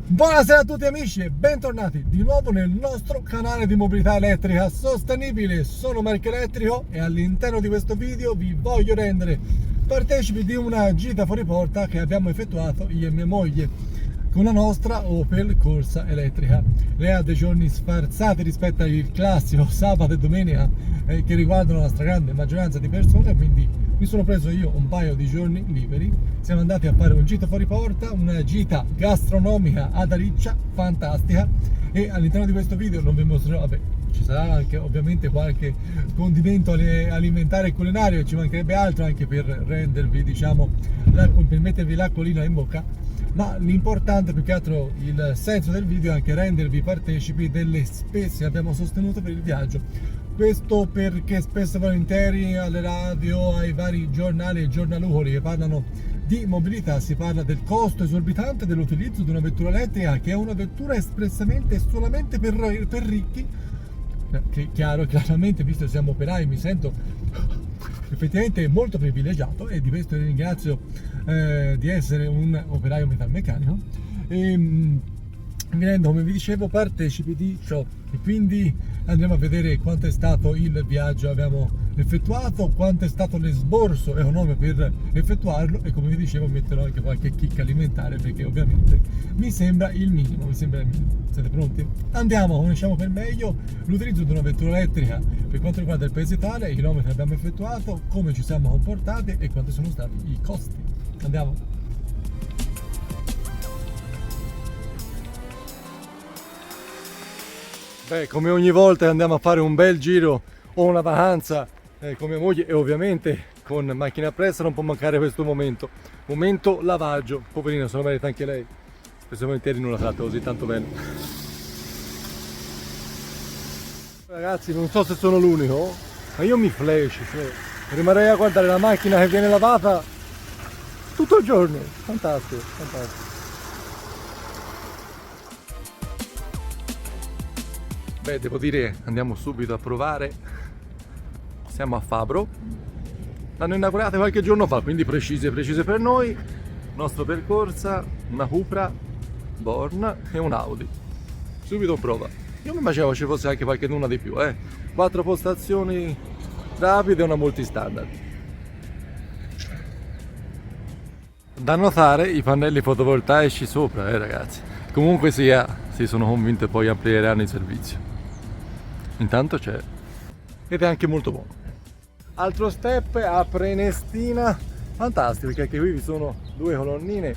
Buonasera a tutti amici e bentornati di nuovo nel nostro canale di mobilità elettrica sostenibile. Sono Marco Elettrico e all'interno di questo video vi voglio rendere partecipi di una gita fuori porta che abbiamo effettuato io e mia moglie con la nostra Opel Corsa elettrica. Lei ha dei giorni sfarzati rispetto al classico sabato e domenica che riguardano la stragrande maggioranza di persone, quindi mi sono preso io un paio di giorni liberi. Siamo andati a fare un gita fuori porta, una gita gastronomica ad Ariccia, fantastica, e all'interno di questo video non vi mostrerò, vabbè, ci sarà anche ovviamente qualche condimento alimentare e culinario, ci mancherebbe altro anche per rendervi, diciamo, per mettervi l'acquolina in bocca, ma l'importante, più che altro il senso del video, è anche rendervi partecipi delle spese che abbiamo sostenuto per il viaggio. Questo perché spesso e volentieri alle radio, ai vari giornali e giornalucoli che parlano di mobilità si parla del costo esorbitante dell'utilizzo di una vettura elettrica, che è una vettura espressamente e solamente per ricchi. Che chiaramente, visto che siamo operai, mi sento effettivamente molto privilegiato e di questo ringrazio di essere un operaio metalmeccanico. Mi rendo, come vi dicevo, partecipi di ciò, e quindi andremo a vedere quanto è stato il viaggio che abbiamo effettuato, quanto è stato l'esborso economico per effettuarlo, e come vi dicevo metterò anche qualche chicca alimentare, perché ovviamente mi sembra il minimo, Siete pronti? Andiamo, conosciamo per meglio l'utilizzo di una vettura elettrica per quanto riguarda il paese Italia, i chilometri che abbiamo effettuato, come ci siamo comportati e quanti sono stati i costi. Andiamo! Beh, come ogni volta che andiamo a fare un bel giro o una vacanza con mia moglie, e ovviamente con macchina appresso non può mancare questo momento lavaggio. Poverina, se lo merita anche lei, spesso e volentieri non la tratta così tanto bene. Ragazzi, non so se sono l'unico, ma io mi flash, cioè, rimarrei a guardare la macchina che viene lavata tutto il giorno. Fantastico, fantastico. Beh, devo dire, andiamo subito a provare. Siamo a Fabro. L'hanno inaugurata qualche giorno fa, quindi precise per noi. Il nostro percorsa, una Cupra, Born e un Audi. Subito prova. Io mi immaginavo ci fosse anche qualche luna di più, 4 postazioni rapide e una multistandard. Da notare i pannelli fotovoltaici sopra, ragazzi. Comunque sia, si sono convinto e poi amplieranno il servizio. Intanto c'è, ed è anche molto buono. Altro step a Prenestina, fantastico, perché anche qui vi sono 2 colonnine,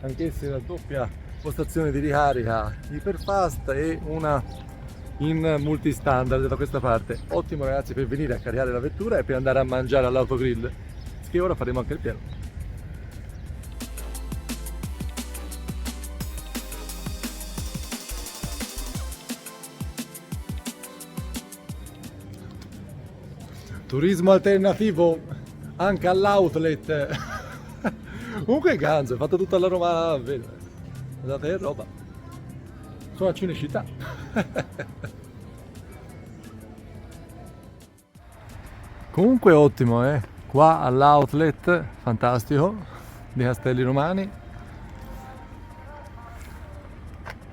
anch'esse la doppia postazione di ricarica iperfast e una in multistandard da questa parte. Ottimo, ragazzi, per venire a caricare la vettura e per andare a mangiare all'autogrill, che ora faremo anche il pieno. Turismo alternativo anche all'outlet. Comunque ganzo, è fatto tutta la roba vera. Guardate che roba. Sono a Cinecittà. Comunque ottimo, qua all'outlet fantastico di Castelli Romani.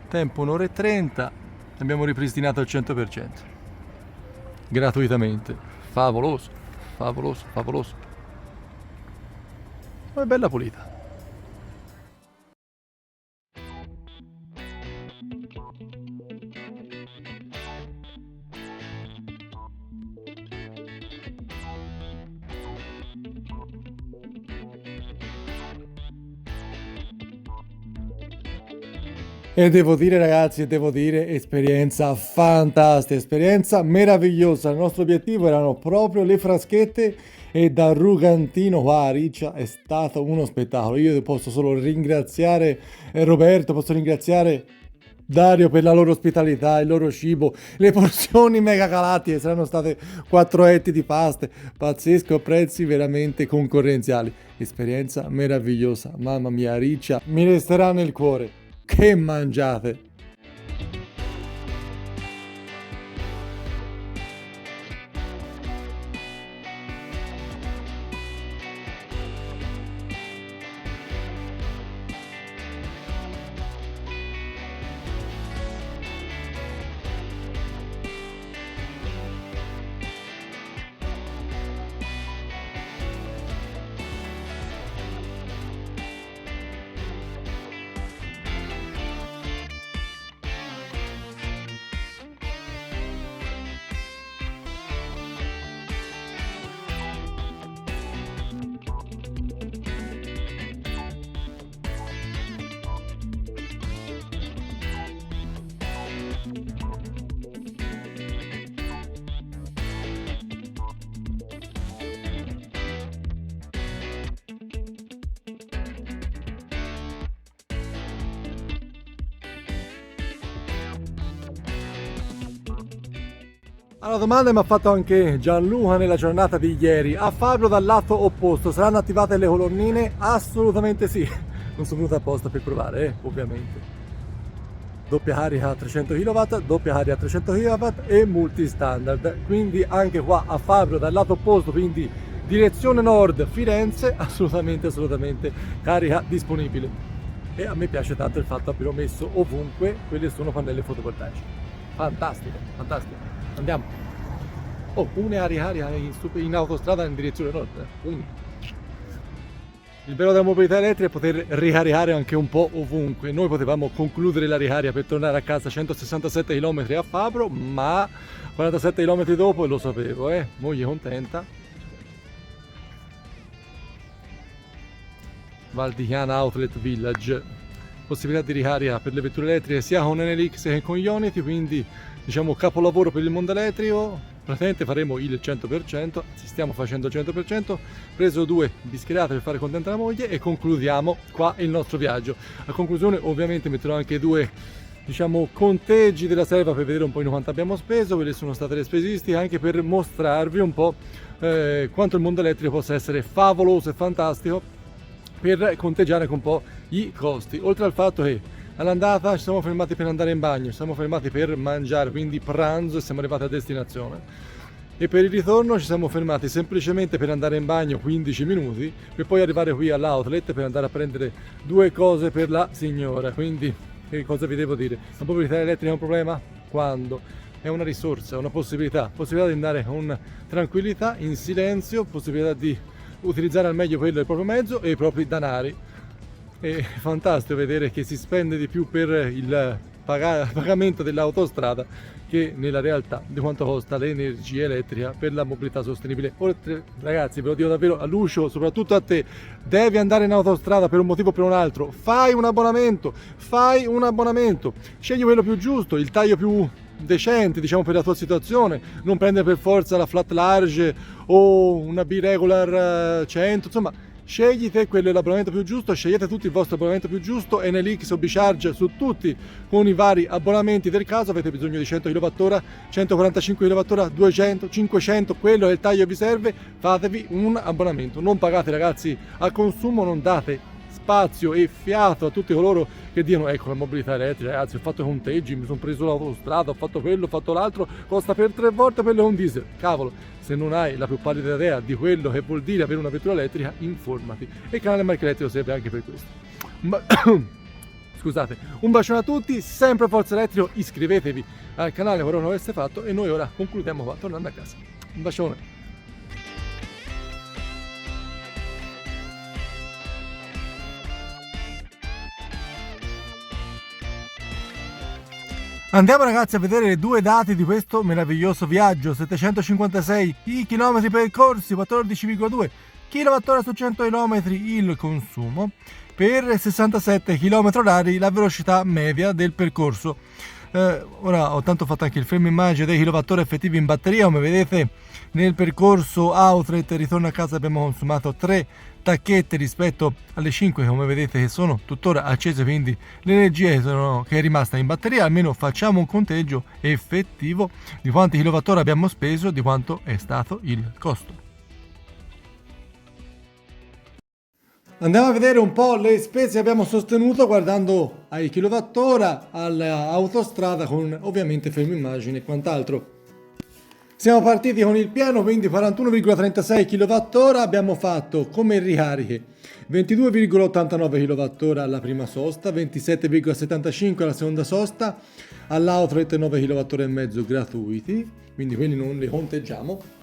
Tempo 1 ora e 30. Abbiamo ripristinato al 100%. Gratuitamente. Favoloso, favoloso, favoloso. Ma è bella pulita. E devo dire, ragazzi, esperienza fantastica, esperienza meravigliosa. Il nostro obiettivo erano proprio le fraschette, e da Rugantino qua a Riccia è stato uno spettacolo. Io posso solo ringraziare Roberto, posso ringraziare Dario per la loro ospitalità, il loro cibo, le porzioni mega calate, che saranno state 4 etti di paste, pazzesco, prezzi veramente concorrenziali. Esperienza meravigliosa, mamma mia, Riccia mi resterà nel cuore. Che mangiate! Alla domanda mi ha fatto anche Gianluca nella giornata di ieri. A Fabio dal lato opposto saranno attivate le colonnine? Assolutamente sì. Non sono venuto apposta per provare, ovviamente. Doppia carica a 300 kW, doppia carica a 300 kW e multistandard. Quindi anche qua a Fabio dal lato opposto, quindi direzione nord Firenze, assolutamente carica disponibile. E a me piace tanto il fatto che abbiano messo ovunque quelli sono pannelli fotovoltaici. Fantastico, fantastico. Andiamo. Oh, una ricarica in autostrada in direzione nord. Una. Il bello della mobilità elettrica è poter ricaricare anche un po' ovunque. Noi potevamo concludere la ricarica per tornare a casa 167 km a Fabro, ma 47 km dopo, e lo sapevo, moglie contenta. Val di Chiana Outlet Village, possibilità di ricarica per le vetture elettriche sia con NLX che con Ionity, quindi diciamo capolavoro per il mondo elettrico. Praticamente faremo il 100%, ci stiamo facendo il 100%, preso 2 bischerate per fare contenta la moglie e concludiamo qua il nostro viaggio. A conclusione ovviamente metterò anche 2 diciamo conteggi della serva per vedere un po' in quanto abbiamo speso, quelle sono state le spesistiche, anche per mostrarvi un po' quanto il mondo elettrico possa essere favoloso e fantastico, per conteggiare anche un po' i costi. Oltre al fatto che all'andata ci siamo fermati per andare in bagno, ci siamo fermati per mangiare, quindi pranzo, e siamo arrivati a destinazione. E per il ritorno ci siamo fermati semplicemente per andare in bagno 15 minuti, per poi arrivare qui all'outlet per andare a prendere 2 cose per la signora. Quindi che cosa vi devo dire? La mobilità elettrica è un problema? Quando? È una risorsa, una possibilità di andare con tranquillità, in silenzio, possibilità di utilizzare al meglio quello del proprio mezzo e i propri danari. È fantastico vedere che si spende di più per il pagamento dell'autostrada che nella realtà di quanto costa l'energia elettrica per la mobilità sostenibile. Oltre, ragazzi, ve lo dico davvero a Lucio, soprattutto a te, devi andare in autostrada per un motivo o per un altro, fai un abbonamento, scegli quello più giusto, il taglio più decente, diciamo, per la tua situazione, non prendere per forza la flat large o una B-Regular 100, insomma, scegli te quello è l'abbonamento più giusto, scegliete tutti il vostro abbonamento più giusto, NLX o B-Charge su tutti con i vari abbonamenti del caso. Avete bisogno di 100 kWh, 145 kWh, 200, 500, quello è il taglio che vi serve, fatevi un abbonamento, non pagate ragazzi a consumo, non date spazio e fiato a tutti coloro che dicono ecco la mobilità elettrica, ragazzi ho fatto i conteggi, mi sono preso l'autostrada, ho fatto quello, ho fatto l'altro, costa per 3 volte quello è un diesel. Cavolo, se non hai la più pallida idea di quello che vuol dire avere una vettura elettrica, informati. E il canale Marco Elettrico serve anche per questo. Scusate, un bacione a tutti, sempre Forza Elettrico, iscrivetevi al canale qualora non l'aveste fatto e noi ora concludiamo qua tornando a casa. Un bacione. Andiamo ragazzi a vedere le 2 date di questo meraviglioso viaggio. 756 i chilometri percorsi, 14,2 kWh su 100 km il consumo, per 67 km/h la velocità media del percorso. Ora ho tanto fatto anche il fermo immagine dei kilowattora effettivi in batteria. Come vedete nel percorso outlet ritorno a casa abbiamo consumato 3 tacchette rispetto alle 5 come vedete che sono tuttora accese, quindi l'energia che è rimasta in batteria. Almeno facciamo un conteggio effettivo di quanti kilowattora abbiamo speso, di quanto è stato il costo. Andiamo a vedere un po' le spese che abbiamo sostenuto guardando ai kilowattora, all'autostrada con ovviamente fermo immagine e quant'altro. Siamo partiti con il pieno, quindi 41,36 kWh, abbiamo fatto come ricariche 22,89 kWh alla prima sosta, 27,75 alla seconda sosta, all'outlet 9 kWh gratuiti, quindi quelli non li conteggiamo,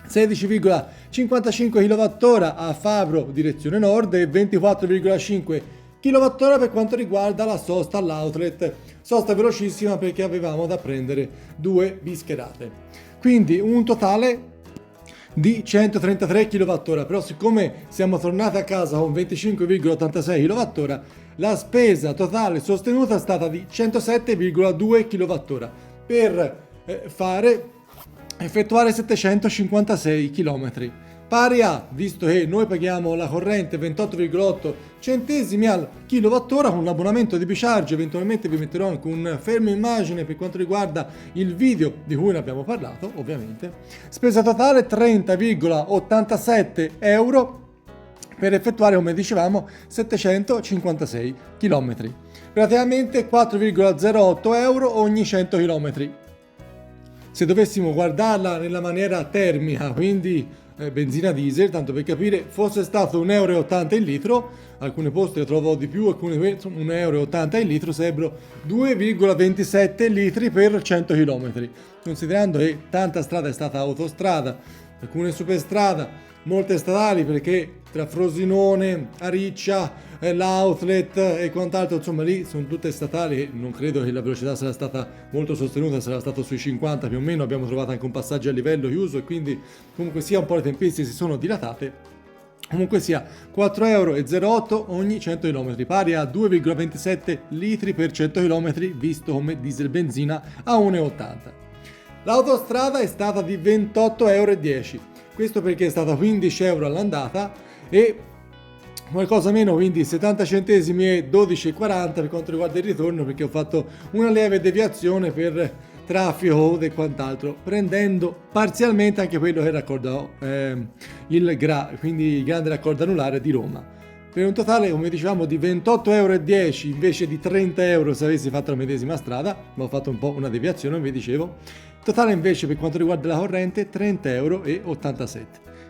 16,55 kWh a Fabro direzione nord e 24,5 kWh per quanto riguarda la sosta all'outlet, sosta velocissima perché avevamo da prendere 2 bischerate. Quindi un totale di 133 kWh, però siccome siamo tornati a casa con 25,86 kWh, la spesa totale sostenuta è stata di 107,2 kWh per effettuare 756 km. pari a, visto che noi paghiamo la corrente 28,8 centesimi al kilowattora, con l'abbonamento di Bicharge, eventualmente vi metterò anche un fermo immagine per quanto riguarda il video di cui ne abbiamo parlato, ovviamente. Spesa totale 30,87 euro per effettuare, come dicevamo, 756 km. Praticamente 4,08 euro ogni 100 km. Se dovessimo guardarla nella maniera termica, quindi benzina diesel, tanto per capire, fosse stato 1,80 euro il litro, alcune poste le trovo di più, alcune 1,80 euro il litro, sarebbero 2,27 litri per 100 km. Considerando che tanta strada è stata autostrada, alcune superstrada, molte statali, perché tra Frosinone, Ariccia, l'outlet e quant'altro, insomma lì sono tutte statali, non credo che la velocità sarà stata molto sostenuta, sarà stato sui 50 più o meno, abbiamo trovato anche un passaggio a livello chiuso e quindi comunque sia un po' le tempistiche si sono dilatate. Comunque sia 4,08 euro ogni 100 km, pari a 2,27 litri per 100 km, visto come diesel benzina a 1,80. L'autostrada è stata di 28,10 euro, questo perché è stata 15 euro all'andata e qualcosa meno, quindi 70 centesimi e 12,40 per quanto riguarda il ritorno, perché ho fatto una lieve deviazione per traffico e quant'altro, prendendo parzialmente anche quello che raccorda il GRA, quindi il grande raccordo anulare di Roma, per un totale, come dicevamo, di 28,10 euro invece di 30 euro se avessi fatto la medesima strada, ma ho fatto un po' una deviazione, vi dicevo. Totale invece per quanto riguarda la corrente 30,87 euro.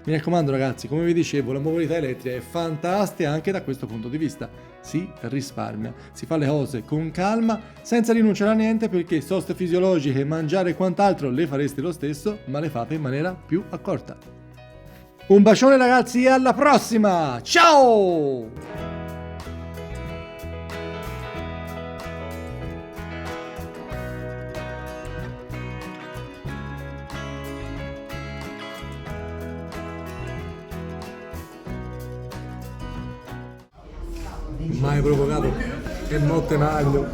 Mi raccomando ragazzi, come vi dicevo, la mobilità elettrica è fantastica anche da questo punto di vista. Si risparmia, si fa le cose con calma, senza rinunciare a niente, perché soste fisiologiche, mangiare e quant'altro le fareste lo stesso, ma le fate in maniera più accorta. Un bacione ragazzi e alla prossima! Ciao! Mai provocato che notte naglio.